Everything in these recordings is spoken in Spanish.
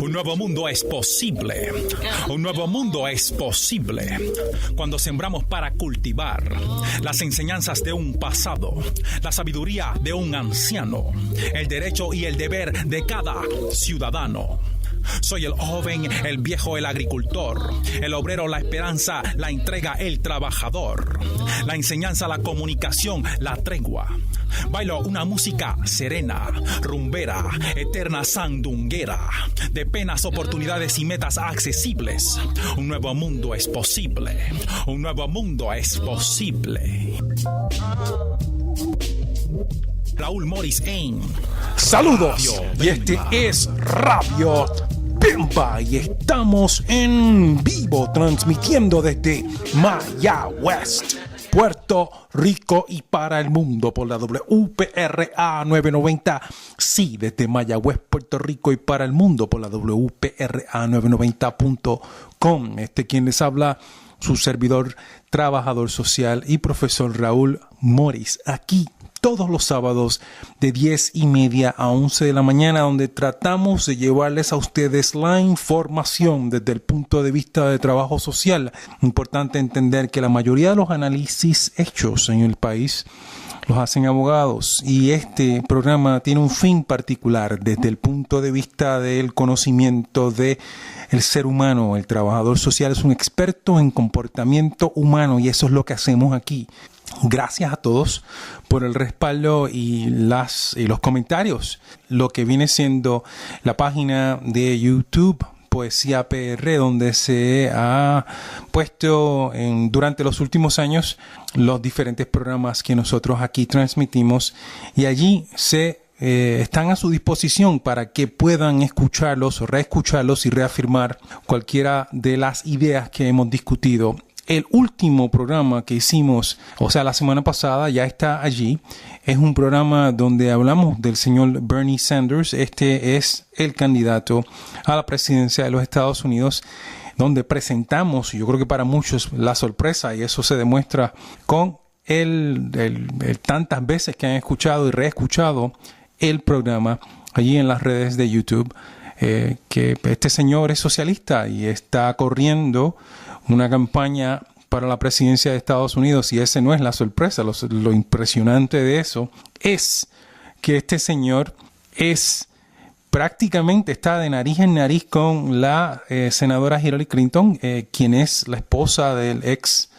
Un nuevo mundo es posible. Un nuevo mundo es posible cuando sembramos para cultivar las enseñanzas de un pasado, la sabiduría de un anciano, el derecho y el deber de cada ciudadano. Soy el joven, el viejo, el agricultor, el obrero, la esperanza, la entrega, el trabajador, la enseñanza, la comunicación, la tregua. Bailo una música serena, rumbera, eterna sandunguera, de penas, oportunidades y metas accesibles. Un nuevo mundo es posible. Un nuevo mundo es posible. Raúl Morris en Saludos, y este es Radio Pimba y estamos en vivo transmitiendo desde Mayagüez, Puerto Rico y para el mundo por la WPRA 990. Sí, desde Mayagüez, Puerto Rico y para el mundo por la WPRA 990.com. Quien les habla, su servidor, trabajador social y profesor Raúl Morris, aquí todos los sábados de 10:30 a 11 de la mañana, donde tratamos de llevarles a ustedes la información desde el punto de vista de trabajo social. Importante entender que la mayoría de los análisis hechos en el país los hacen abogados, y este programa tiene un fin particular desde el punto de vista del conocimiento del ser humano. El trabajador social es un experto en comportamiento humano y eso es lo que hacemos aquí. Gracias a todos por el respaldo y los comentarios. Lo que viene siendo la página de YouTube Poesía PR, donde se ha puesto durante los últimos años los diferentes programas que nosotros aquí transmitimos, y allí están a su disposición para que puedan escucharlos, reescucharlos y reafirmar cualquiera de las ideas que hemos discutido. El último programa que hicimos, o sea, la semana pasada, ya está allí. Es un programa donde hablamos del señor Bernie Sanders. Este es el candidato a la presidencia de los Estados Unidos, donde presentamos, yo creo que para muchos, la sorpresa, y eso se demuestra con tantas veces que han escuchado y reescuchado el programa allí en las redes de YouTube, que este señor es socialista y está corriendo una campaña para la presidencia de Estados Unidos, y esa no es la sorpresa. Lo impresionante de eso es que este señor prácticamente está de nariz en nariz con la senadora Hillary Clinton, quien es la esposa del ex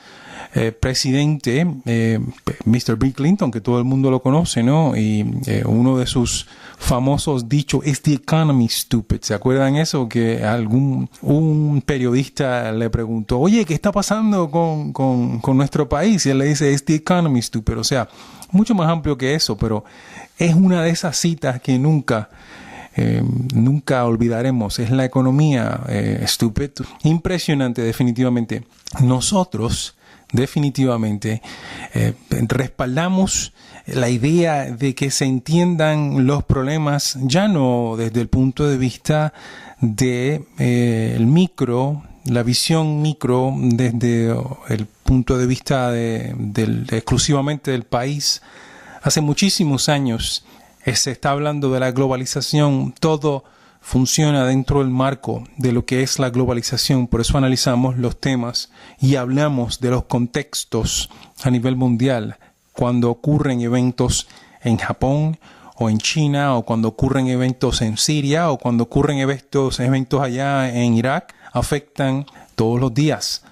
presidente Mr. Bill Clinton, que todo el mundo lo conoce, ¿no? Y uno de sus famosos dichos es "The economy stupid". ¿Se acuerdan eso? Que un periodista le preguntó: oye, ¿qué está pasando con nuestro país? Y él le dice: "Es the economy stupid". O sea, mucho más amplio que eso, pero es una de esas citas que nunca olvidaremos. Es la economía stupid. Impresionante, definitivamente. Nosotros definitivamente respaldamos la idea de que se entiendan los problemas ya no desde el punto de vista de el micro, la visión micro, desde el punto de vista exclusivamente del país. Hace muchísimos años se está hablando de la globalización. Todo funciona dentro del marco de lo que es la globalización. Por eso analizamos los temas y hablamos de los contextos a nivel mundial. Cuando ocurren eventos en Japón o en China, o cuando ocurren eventos en Siria, o cuando ocurren eventos allá en Irak, afectan todos los días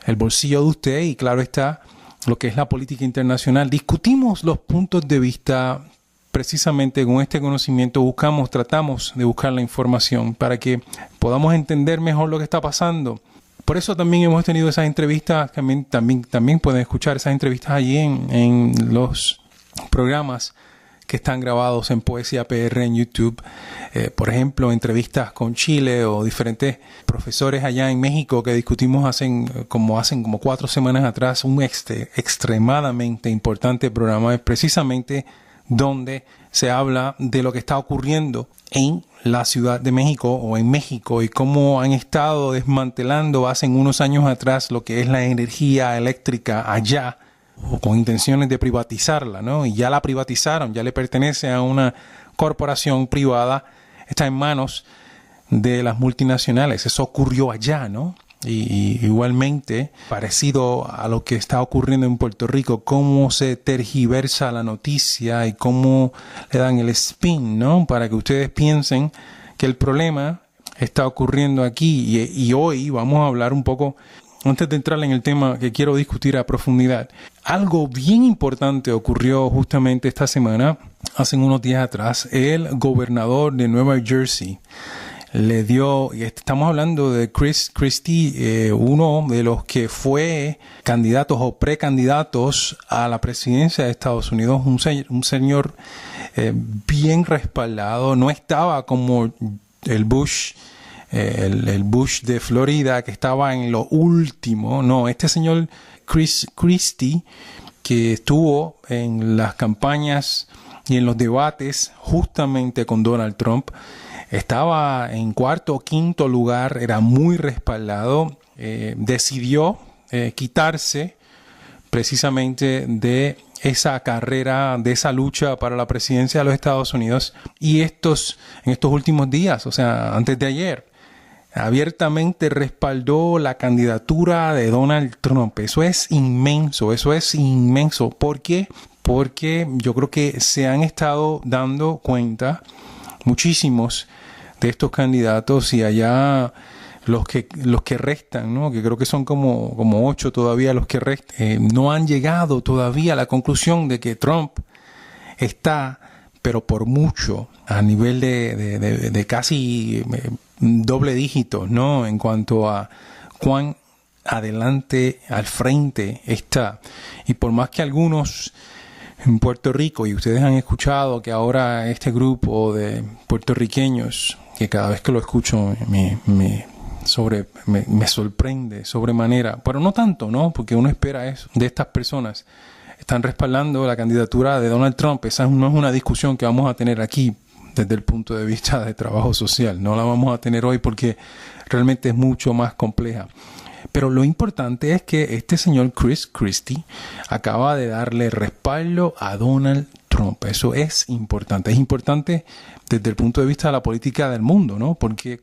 el bolsillo de usted y, claro está, lo que es la política internacional. Discutimos los puntos de vista. Precisamente con este conocimiento tratamos de buscar la información para que podamos entender mejor lo que está pasando. Por eso también hemos tenido esas entrevistas, también pueden escuchar esas entrevistas allí en los programas que están grabados en Poesía PR en YouTube. Por ejemplo, entrevistas con Chile o diferentes profesores allá en México que discutimos hace como 4 semanas atrás. Un extremadamente importante programa, es precisamente donde se habla de lo que está ocurriendo en la Ciudad de México o en México y cómo han estado desmantelando hace unos años atrás lo que es la energía eléctrica allá o con intenciones de privatizarla, ¿no? Y ya la privatizaron, ya le pertenece a una corporación privada, está en manos de las multinacionales. Eso ocurrió allá, ¿no? Y igualmente, parecido a lo que está ocurriendo en Puerto Rico, cómo se tergiversa la noticia y cómo le dan el spin, ¿no? Para que ustedes piensen que el problema está ocurriendo aquí. Y hoy vamos a hablar un poco, antes de entrar en el tema que quiero discutir a profundidad, algo bien importante ocurrió justamente esta semana, hace unos días atrás. El gobernador de Nueva Jersey le dio, y estamos hablando de Chris Christie, uno de los que fue candidatos o precandidatos a la presidencia de Estados Unidos, un señor bien respaldado. No estaba como el Bush, el Bush de Florida, que estaba en lo último. No, este señor Chris Christie, que estuvo en las campañas y en los debates justamente con Donald Trump, estaba en cuarto o quinto lugar, era muy respaldado, decidió quitarse precisamente de esa carrera, de esa lucha para la presidencia de los Estados Unidos, y en estos últimos días, o sea, antes de ayer, abiertamente respaldó la candidatura de Donald Trump. Eso es inmenso. ¿Por qué? Porque yo creo que se han estado dando cuenta muchísimos de estos candidatos, y allá los que restan, ¿no? Que creo que son como 8 todavía los que restan, no han llegado todavía a la conclusión de que Trump está, pero por mucho, a nivel de casi doble dígito, ¿no? En cuanto a cuán adelante, al frente está. Y por más que algunos en Puerto Rico, y ustedes han escuchado que ahora este grupo de puertorriqueños, que cada vez que lo escucho me sorprende sobremanera, pero no tanto, ¿no? Porque uno espera eso de estas personas. Están respaldando la candidatura de Donald Trump. Esa no es una discusión que vamos a tener aquí desde el punto de vista de trabajo social. No la vamos a tener hoy porque realmente es mucho más compleja. Pero lo importante es que este señor Chris Christie acaba de darle respaldo a Donald Trump. Eso es importante. Es importante desde el punto de vista de la política del mundo, ¿no? Porque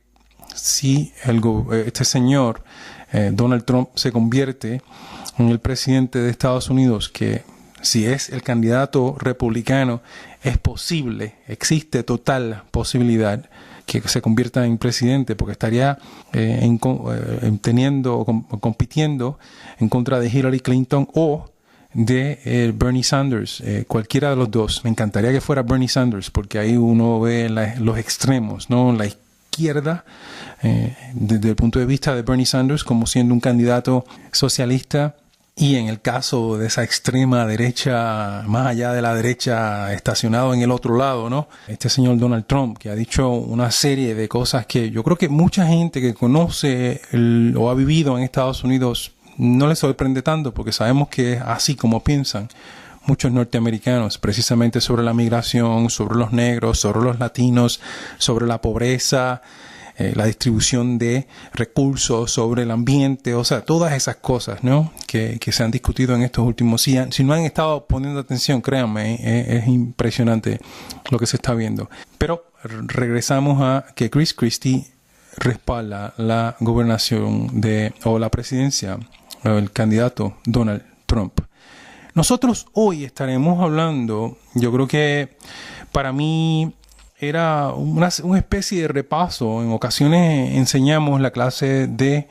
si este señor Donald Trump se convierte en el presidente de Estados Unidos, que si es el candidato republicano, es posible, existe total posibilidad que se convierta en presidente, porque estaría compitiendo en contra de Hillary Clinton o de Bernie Sanders, cualquiera de los dos. Me encantaría que fuera Bernie Sanders, porque ahí uno ve los extremos, ¿no? La izquierda, desde el punto de vista de Bernie Sanders como siendo un candidato socialista, y en el caso de esa extrema derecha, más allá de la derecha, estacionado en el otro lado, ¿no? Este señor Donald Trump, que ha dicho una serie de cosas que yo creo que mucha gente que conoce o ha vivido en Estados Unidos no le sorprende tanto, porque sabemos que es así como piensan muchos norteamericanos, precisamente sobre la migración, sobre los negros, sobre los latinos, sobre la pobreza, la distribución de recursos, sobre el ambiente, o sea, todas esas cosas, ¿no? Que se han discutido en estos últimos días. Si no han estado poniendo atención, créanme, es impresionante lo que se está viendo. Pero regresamos a que Chris Christie respalda la gobernación o la presidencia, el candidato Donald Trump. Nosotros hoy estaremos hablando, yo creo que para mí era una especie de repaso. En ocasiones enseñamos la clase de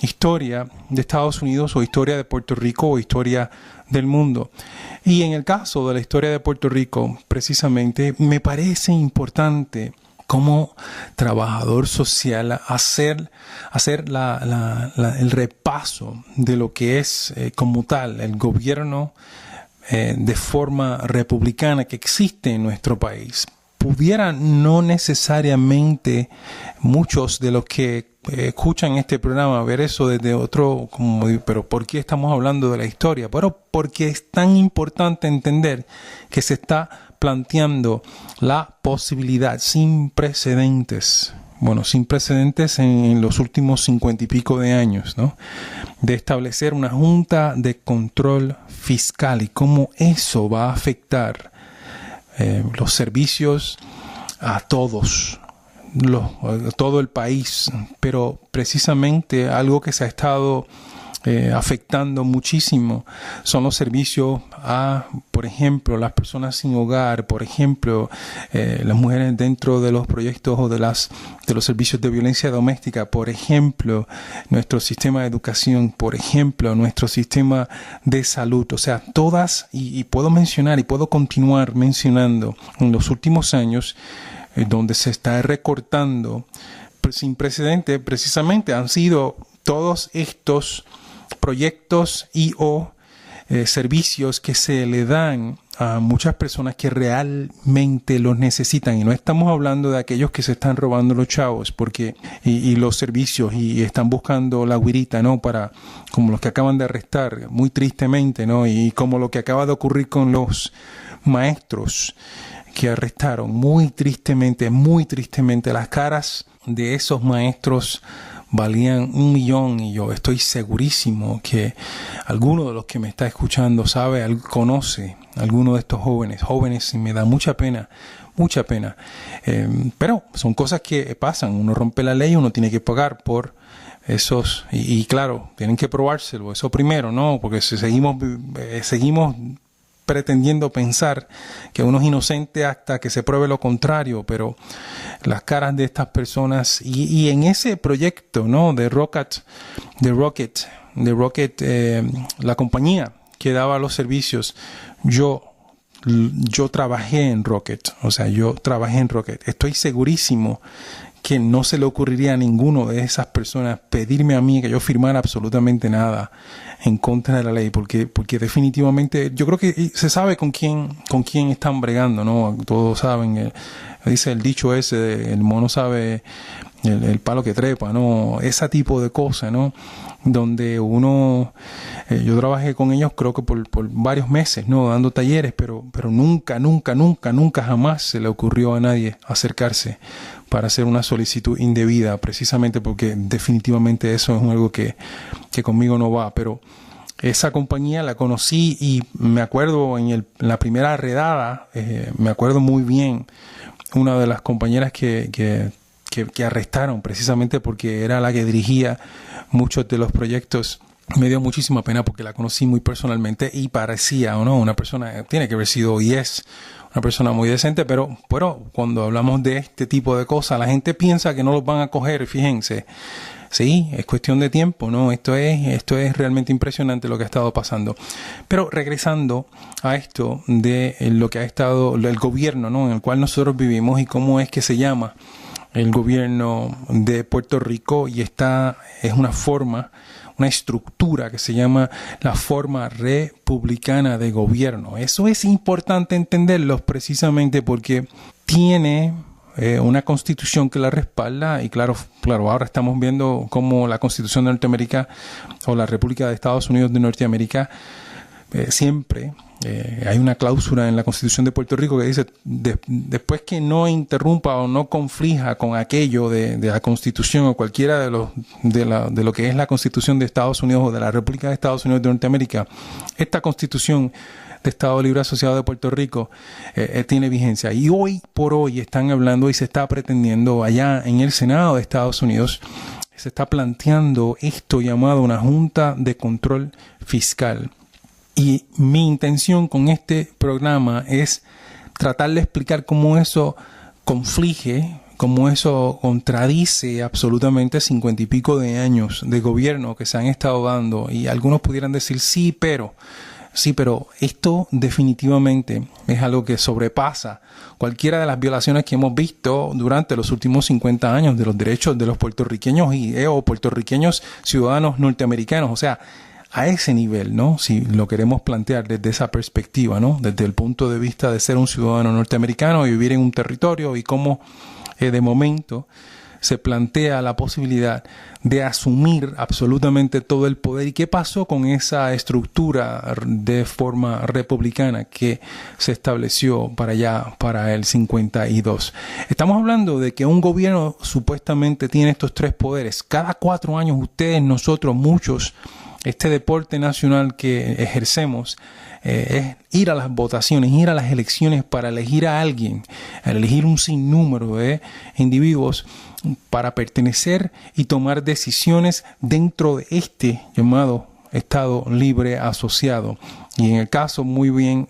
historia de Estados Unidos, o historia de Puerto Rico, o historia del mundo. Y en el caso de la historia de Puerto Rico, precisamente, me parece importante como trabajador social hacer el repaso de lo que es como tal el gobierno de forma republicana que existe en nuestro país. Pudiera no necesariamente muchos de los que escuchan este programa ver eso desde otro, pero ¿por qué estamos hablando de la historia? Pero porque es tan importante entender que se está planteando la posibilidad sin precedentes, sin precedentes en los últimos 50 y pico de años, ¿no? De establecer una junta de control fiscal y cómo eso va a afectar los servicios a todos, todo el país, pero precisamente algo que se ha estado afectando muchísimo son los servicios a, por ejemplo, las personas sin hogar, por ejemplo, las mujeres dentro de los proyectos o de los servicios de violencia doméstica, por ejemplo, nuestro sistema de educación, por ejemplo, nuestro sistema de salud, o sea, todas, y puedo mencionar y puedo continuar mencionando en los últimos años donde se está recortando sin precedente, precisamente han sido todos estos proyectos y o servicios que se le dan a muchas personas que realmente los necesitan, y no estamos hablando de aquellos que se están robando los chavos porque y los servicios y están buscando la güirita, ¿no? Para, como los que acaban de arrestar muy tristemente, ¿no? Y como lo que acaba de ocurrir con los maestros que arrestaron muy tristemente las caras de esos maestros valían 1 millón, y yo estoy segurísimo que alguno de los que me está escuchando conoce a alguno de estos jóvenes, y me da mucha pena, pero son cosas que pasan. Uno rompe la ley, uno tiene que pagar por esos, y claro, tienen que probárselo, eso primero, ¿no? Porque si seguimos pretendiendo pensar que uno es inocente hasta que se pruebe lo contrario, pero las caras de estas personas y en ese proyecto, ¿no? de Rocket, la compañía que daba los servicios, yo trabajé en Rocket, estoy segurísimo que no se le ocurriría a ninguno de esas personas pedirme a mí que yo firmara absolutamente nada en contra de la ley, porque definitivamente yo creo que se sabe con quién están bregando, ¿no? Todos saben, dice el dicho ese, el mono sabe el palo que trepa, ¿no? Ese tipo de cosas, ¿no? Donde yo trabajé con ellos creo que por varios meses, ¿no? Dando talleres, pero nunca jamás se le ocurrió a nadie acercarse para hacer una solicitud indebida, precisamente porque definitivamente eso es algo que conmigo no va. Pero esa compañía la conocí y me acuerdo en la primera redada, me acuerdo muy bien, una de las compañeras que arrestaron precisamente porque era la que dirigía muchos de los proyectos. Me dio muchísima pena porque la conocí muy personalmente y parecía, ¿o no? Una persona, tiene que haber sido y es una persona muy decente, pero cuando hablamos de este tipo de cosas, la gente piensa que no los van a coger, fíjense. Sí, es cuestión de tiempo, ¿no? Esto es realmente impresionante lo que ha estado pasando. Pero regresando a esto de lo que ha estado, el gobierno, ¿no? En el cual nosotros vivimos y cómo es que se llama el gobierno de Puerto Rico, y es una estructura que se llama la forma republicana de gobierno. Eso es importante entenderlo precisamente porque tiene una constitución que la respalda, y claro, ahora estamos viendo cómo la Constitución de Norteamérica o la República de Estados Unidos de Norteamérica siempre hay una cláusula en la Constitución de Puerto Rico que dice después que no interrumpa o no conflija con aquello de la Constitución o cualquiera de lo que es la Constitución de Estados Unidos o de la República de Estados Unidos de Norteamérica, esta Constitución de Estado Libre Asociado de Puerto Rico tiene vigencia. Y hoy por hoy están hablando y se está pretendiendo allá en el Senado de Estados Unidos, se está planteando esto llamado una Junta de Control Fiscal. Y mi intención con este programa es tratar de explicar cómo eso conflige, cómo eso contradice absolutamente 50 y pico de años de gobierno que se han estado dando. Y algunos pudieran decir sí, pero esto definitivamente es algo que sobrepasa cualquiera de las violaciones que hemos visto durante los últimos 50 años de los derechos de los puertorriqueños o puertorriqueños ciudadanos norteamericanos. O sea, a ese nivel, ¿no? Si lo queremos plantear desde esa perspectiva, ¿no? Desde el punto de vista de ser un ciudadano norteamericano y vivir en un territorio y cómo de momento se plantea la posibilidad de asumir absolutamente todo el poder. ¿Y qué pasó con esa estructura de forma republicana que se estableció para el 52? Estamos hablando de que un gobierno supuestamente tiene estos tres poderes. Cada 4 años ustedes, nosotros, muchos, este deporte nacional que ejercemos es ir a las votaciones, ir a las elecciones para elegir a alguien, elegir un sinnúmero de individuos para pertenecer y tomar decisiones dentro de este llamado Estado Libre Asociado. Y en el caso muy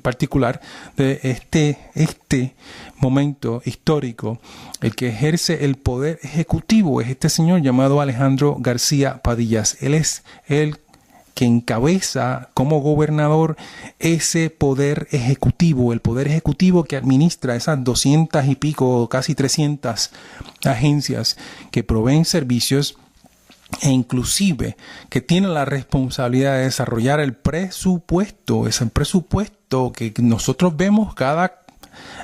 particular de este momento histórico, el que ejerce el poder ejecutivo es este señor llamado Alejandro García Padillas. Él es el que encabeza como gobernador ese poder ejecutivo, el poder ejecutivo que administra esas 200 y pico, casi 300 agencias que proveen servicios e inclusive que tiene la responsabilidad de desarrollar el presupuesto, ese presupuesto que nosotros vemos cada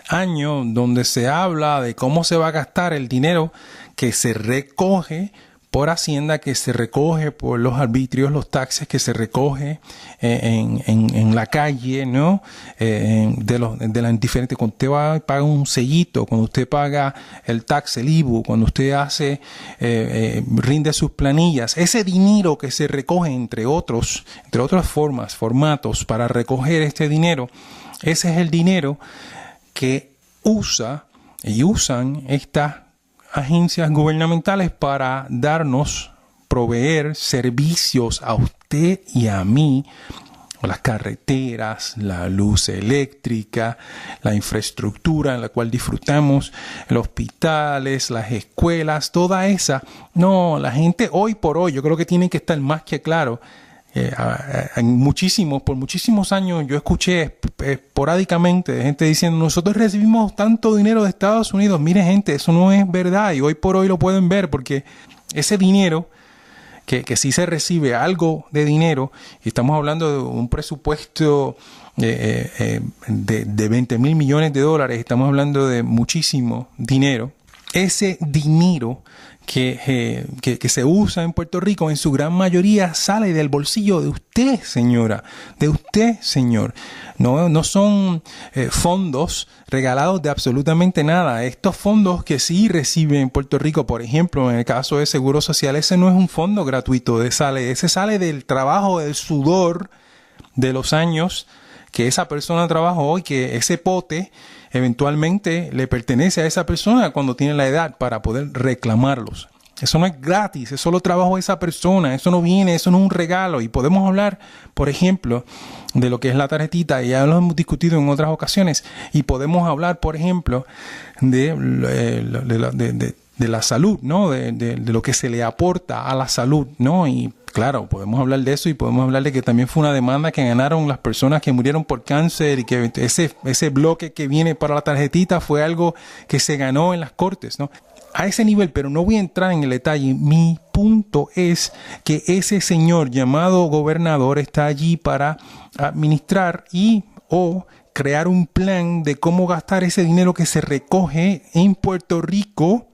año, donde se habla de cómo se va a gastar el dinero que se recoge por Hacienda, que se recoge por los arbitrios, los taxes que se recoge en la calle, ¿no? De las diferentes, cuando usted va y paga un sellito, cuando usted paga el tax, el IBU, cuando usted rinde sus planillas, ese dinero que se recoge entre otras formatos para recoger este dinero, ese es el dinero que usan estas agencias gubernamentales para proveer servicios a usted y a mí, las carreteras, la luz eléctrica, la infraestructura en la cual disfrutamos, los hospitales, las escuelas, toda esa. No, la gente hoy por hoy, yo creo que tiene que estar más que claro. Por muchísimos años yo escuché esporádicamente de gente diciendo: nosotros recibimos tanto dinero de Estados Unidos. Mire, gente, eso no es verdad, y hoy por hoy lo pueden ver, porque ese dinero que sí se recibe algo de dinero, y estamos hablando de un presupuesto de 20,000 millones de dólares, estamos hablando de muchísimo dinero. Ese dinero que se usa en Puerto Rico en su gran mayoría sale del bolsillo de usted, señora, de usted, señor. No son fondos regalados de absolutamente nada. Estos fondos que sí recibe en Puerto Rico, por ejemplo, en el caso de Seguro Social, ese no es un fondo gratuito, ese sale del trabajo, del sudor de los años que esa persona trabajó, y que ese pote eventualmente le pertenece a esa persona cuando tiene la edad para poder reclamarlos. Eso no es gratis, eso lo trabajó esa persona, eso no es un regalo. Y podemos hablar, por ejemplo, de lo que es la tarjetita, ya lo hemos discutido en otras ocasiones, y podemos hablar, por ejemplo, de la salud, ¿no? De lo que se le aporta a la salud, ¿no? Y claro, podemos hablar de eso, y podemos hablar de que también fue una demanda que ganaron las personas que murieron por cáncer, y que ese bloque que viene para la tarjetita fue algo que se ganó en las cortes, ¿no? A ese nivel, pero no voy a entrar en el detalle. Mi punto es que ese señor llamado gobernador está allí para administrar o crear un plan de cómo gastar ese dinero que se recoge en Puerto Rico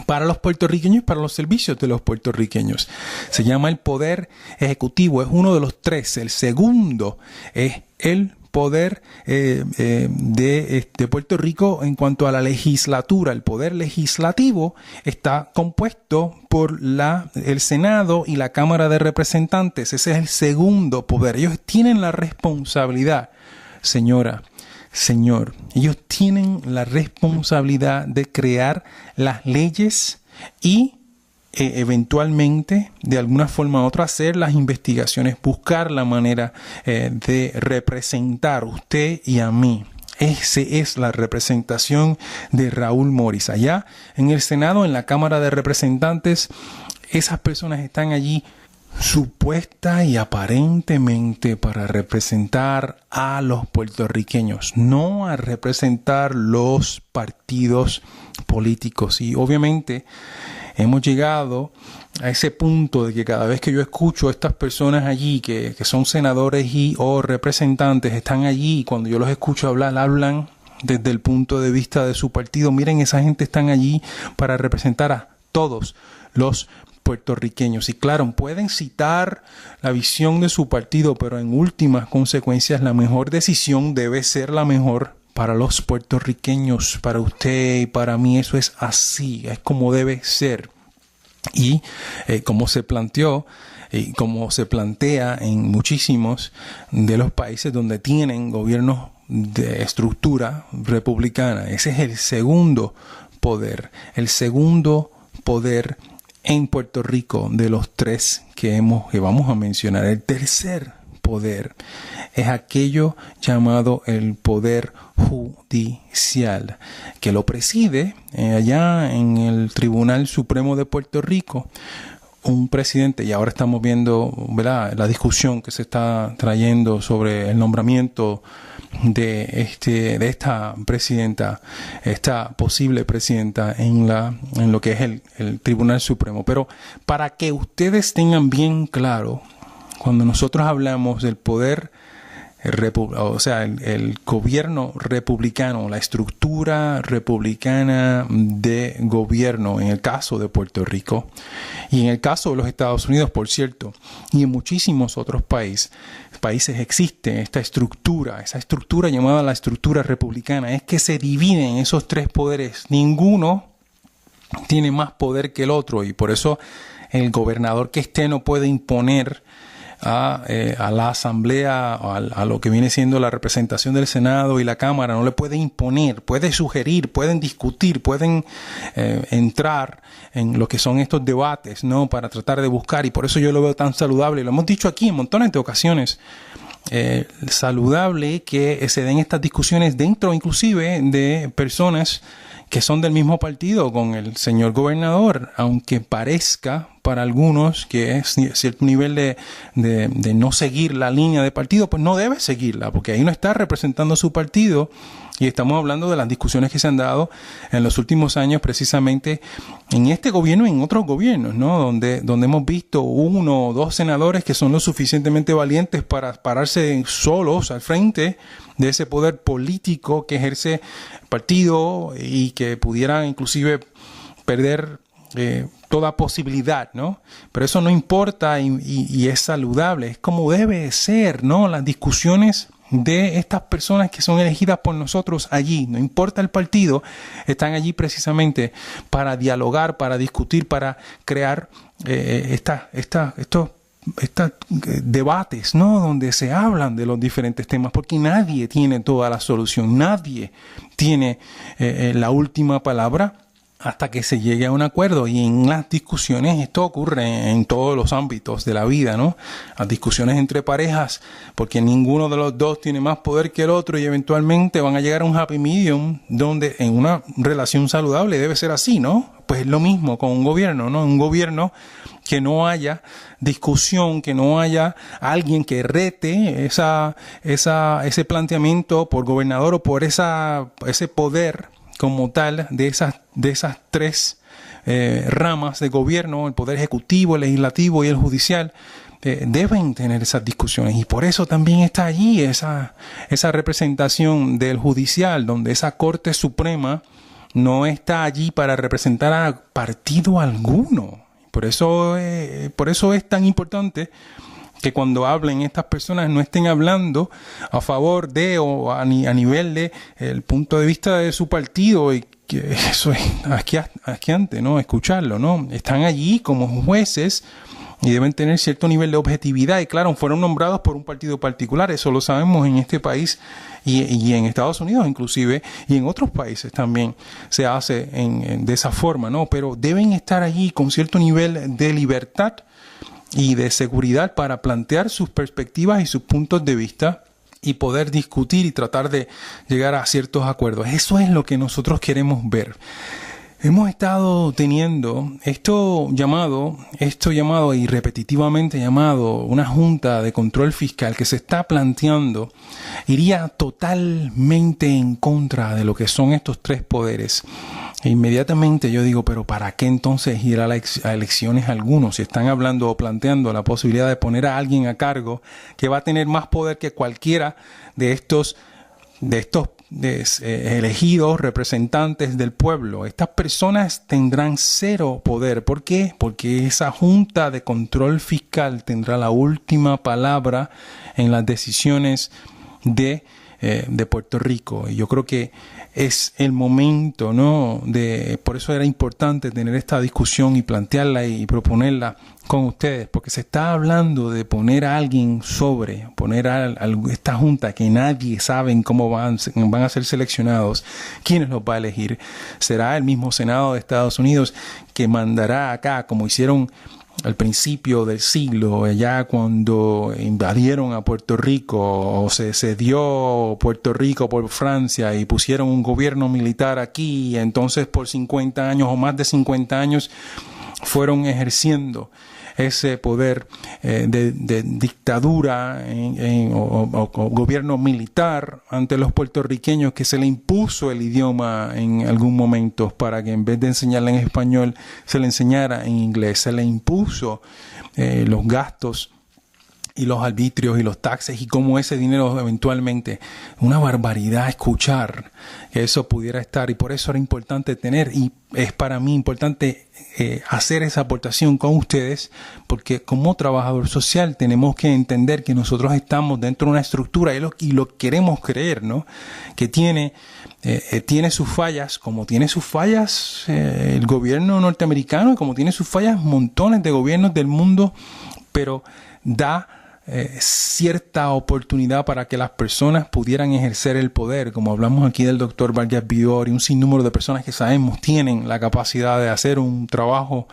para los puertorriqueños, para los servicios de los puertorriqueños. Se llama el Poder Ejecutivo, es uno de los tres. El segundo es el poder de Puerto Rico en cuanto a la legislatura. El poder legislativo está compuesto por el Senado y la Cámara de Representantes. Ese es el segundo poder. Ellos tienen la responsabilidad, señora, señor, ellos tienen la responsabilidad de crear las leyes y eventualmente, de alguna forma u otra, hacer las investigaciones, buscar la manera de representar a usted y a mí. Esa es la representación de Raúl Morris. Allá en el Senado, en la Cámara de Representantes, esas personas están allí supuesta y aparentemente para representar a los puertorriqueños, no a representar los partidos políticos. Y obviamente hemos llegado a ese punto de que cada vez que yo escucho a estas personas allí que son senadores o representantes, están allí, y cuando yo los escucho hablar, hablan desde el punto de vista de su partido. Miren, esa gente están allí para representar a todos los puertorriqueños. Y claro, pueden citar la visión de su partido, pero en últimas consecuencias la mejor decisión debe ser la mejor para los puertorriqueños, para usted y para mí. Eso es así, es como debe ser. Y como se planteó y como se plantea en muchísimos de los países donde tienen gobiernos de estructura republicana, ese es el segundo poder en Puerto Rico de los tres que vamos a mencionar. El tercer poder es aquello llamado el poder judicial, que lo preside allá en el Tribunal Supremo de Puerto Rico un presidente, y ahora estamos viendo, ¿verdad?, la discusión que se está trayendo sobre el nombramiento de esta presidenta, esta posible presidenta en lo que es el Tribunal Supremo. Pero para que ustedes tengan bien claro, cuando nosotros hablamos del poder el gobierno republicano, la estructura republicana de gobierno en el caso de Puerto Rico y en el caso de los Estados Unidos, por cierto, y en muchísimos otros países existe esta estructura, esa estructura llamada la estructura republicana, es que se dividen esos tres poderes. Ninguno tiene más poder que el otro, y por eso el gobernador que esté no puede imponer a la asamblea, a lo que viene siendo la representación del Senado y la Cámara, no le puede imponer, puede sugerir, pueden discutir, pueden entrar en lo que son estos debates, ¿no?, para tratar de buscar, y por eso yo lo veo tan saludable, lo hemos dicho aquí en montones de ocasiones, saludable que se den estas discusiones dentro inclusive de personas que son del mismo partido con el señor gobernador, aunque parezca para algunos que es cierto nivel de no seguir la línea de partido, pues no debe seguirla, porque ahí no está representando su partido. Y estamos hablando de las discusiones que se han dado en los últimos años, precisamente en este gobierno y en otros gobiernos, ¿no?, donde hemos visto 1 o 2 senadores que son lo suficientemente valientes para pararse solos al frente de ese poder político que ejerce el partido y que pudieran inclusive perder toda posibilidad, ¿no? Pero eso no importa y es saludable, es como debe ser, ¿no? Las discusiones de estas personas que son elegidas por nosotros allí, no importa el partido, están allí precisamente para dialogar, para discutir, para crear estos debates, ¿no?, donde se hablan de los diferentes temas, porque nadie tiene toda la solución, nadie tiene la última palabra hasta que se llegue a un acuerdo. Y en las discusiones, esto ocurre en todos los ámbitos de la vida, ¿no? Las discusiones entre parejas, porque ninguno de los dos tiene más poder que el otro, y eventualmente van a llegar a un happy medium, donde en una relación saludable debe ser así, ¿no? Pues es lo mismo con un gobierno, ¿no? Un gobierno que no haya discusión, que no haya alguien que rete ese planteamiento por gobernador o por ese poder como tal de esas tres ramas de gobierno, el poder ejecutivo, el legislativo y el judicial, deben tener esas discusiones. Y por eso también está allí esa representación del judicial, donde esa Corte Suprema no está allí para representar a partido alguno. Por eso es tan importante que cuando hablen estas personas no estén hablando a favor de o a nivel de el punto de vista de su partido, y que eso es asqueante, ¿no?, escucharlo, ¿no? Están allí como jueces y deben tener cierto nivel de objetividad, y claro, fueron nombrados por un partido particular, eso lo sabemos en este país y en Estados Unidos inclusive, y en otros países también se hace de esa forma, ¿no? Pero deben estar allí con cierto nivel de libertad y de seguridad para plantear sus perspectivas y sus puntos de vista y poder discutir y tratar de llegar a ciertos acuerdos. Eso es lo que nosotros queremos ver. Hemos estado teniendo esto llamado y repetitivamente llamado una Junta de Control Fiscal que se está planteando, iría totalmente en contra de lo que son estos tres poderes. E inmediatamente yo digo, pero ¿para qué entonces ir a elecciones algunos? Si están hablando o planteando la posibilidad de poner a alguien a cargo que va a tener más poder que cualquiera de estos elegidos representantes del pueblo. Estas personas tendrán cero poder. ¿Por qué? Porque esa Junta de Control Fiscal tendrá la última palabra en las decisiones de Puerto Rico. Y yo creo que es el momento, ¿no? Por eso era importante tener esta discusión y plantearla y proponerla con ustedes, porque se está hablando de poner a alguien poner a esta junta que nadie sabe cómo van a ser seleccionados, quiénes los va a elegir. Será el mismo Senado de Estados Unidos que mandará acá, como hicieron al principio del siglo, allá cuando invadieron a Puerto Rico o se cedió Puerto Rico por Francia y pusieron un gobierno militar aquí, y entonces por 50 años o más de 50 años fueron ejerciendo ese poder de dictadura o gobierno militar ante los puertorriqueños, que se le impuso el idioma en algún momento para que en vez de enseñarle en español se le enseñara en inglés. Se le impuso los gastos y los arbitrios y los taxes, y cómo ese dinero eventualmente, una barbaridad escuchar que eso pudiera estar, y por eso era importante tener, y es para mí importante hacer esa aportación con ustedes, porque como trabajador social tenemos que entender que nosotros estamos dentro de una estructura y lo queremos creer, ¿no? Que tiene sus fallas, como tiene sus fallas el gobierno norteamericano, como tiene sus fallas montones de gobiernos del mundo, pero da cierta oportunidad para que las personas pudieran ejercer el poder, como hablamos aquí del doctor Vargas Vidor y un sinnúmero de personas que sabemos tienen la capacidad de hacer un trabajo,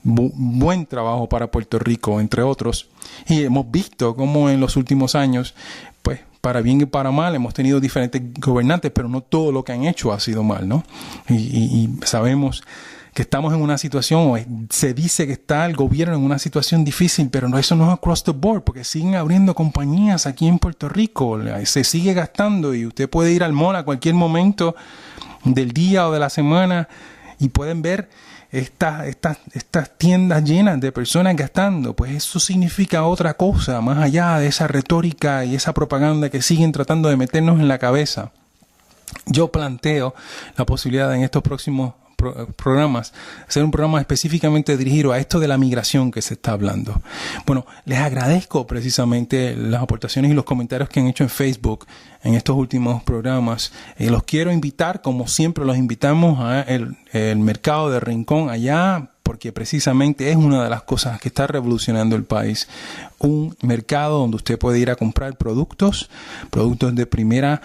buen trabajo para Puerto Rico, entre otros. Y hemos visto cómo en los últimos años, pues para bien y para mal, hemos tenido diferentes gobernantes, pero no todo lo que han hecho ha sido mal, ¿no? Y sabemos que estamos en una situación, o se dice que está el gobierno en una situación difícil, pero no, eso no es across the board, porque siguen abriendo compañías aquí en Puerto Rico, se sigue gastando, y usted puede ir al mall a cualquier momento del día o de la semana y pueden ver estas tiendas llenas de personas gastando. Pues eso significa otra cosa, más allá de esa retórica y esa propaganda que siguen tratando de meternos en la cabeza. Yo planteo la posibilidad en estos próximos programas, hacer un programa específicamente dirigido a esto de la migración que se está hablando. Bueno, les agradezco precisamente las aportaciones y los comentarios que han hecho en Facebook en estos últimos programas. Los quiero invitar, como siempre los invitamos, a el mercado de Rincón allá, porque precisamente es una de las cosas que está revolucionando el país. Un mercado donde usted puede ir a comprar productos de primera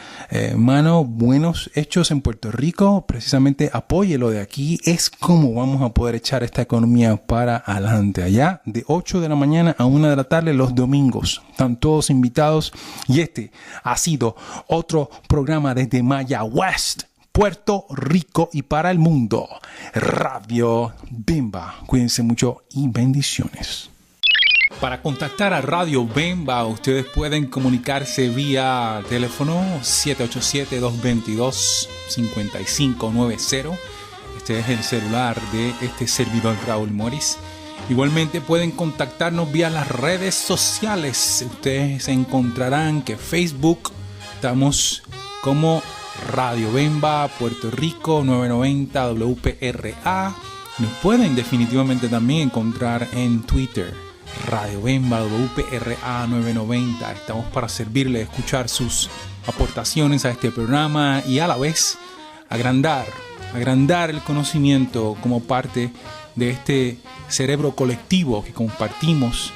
mano, buenos, hechos en Puerto Rico. Precisamente apóyelo de aquí. Es como vamos a poder echar esta economía para adelante. Allá de 8 de la mañana a 1 de la tarde los domingos. Están todos invitados. Y este ha sido otro programa desde Mayagüez, Puerto Rico, y para el mundo, Radio Bemba. Cuídense mucho y bendiciones. Para contactar a Radio Bemba, ustedes pueden comunicarse vía teléfono 787-222-5590. Este es el celular de este servidor Raúl Morris. Igualmente pueden contactarnos vía las redes sociales. Ustedes encontrarán que Facebook estamos como Radio Bemba Puerto Rico 990 WPRA. Nos pueden definitivamente también encontrar en Twitter, Radio Bemba WPRA 990. Estamos para servirle, escuchar sus aportaciones a este programa y a la vez agrandar el conocimiento como parte de este cerebro colectivo que compartimos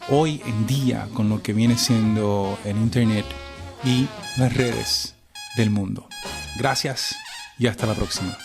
hoy en día con lo que viene siendo el Internet y las redes del mundo. Gracias y hasta la próxima.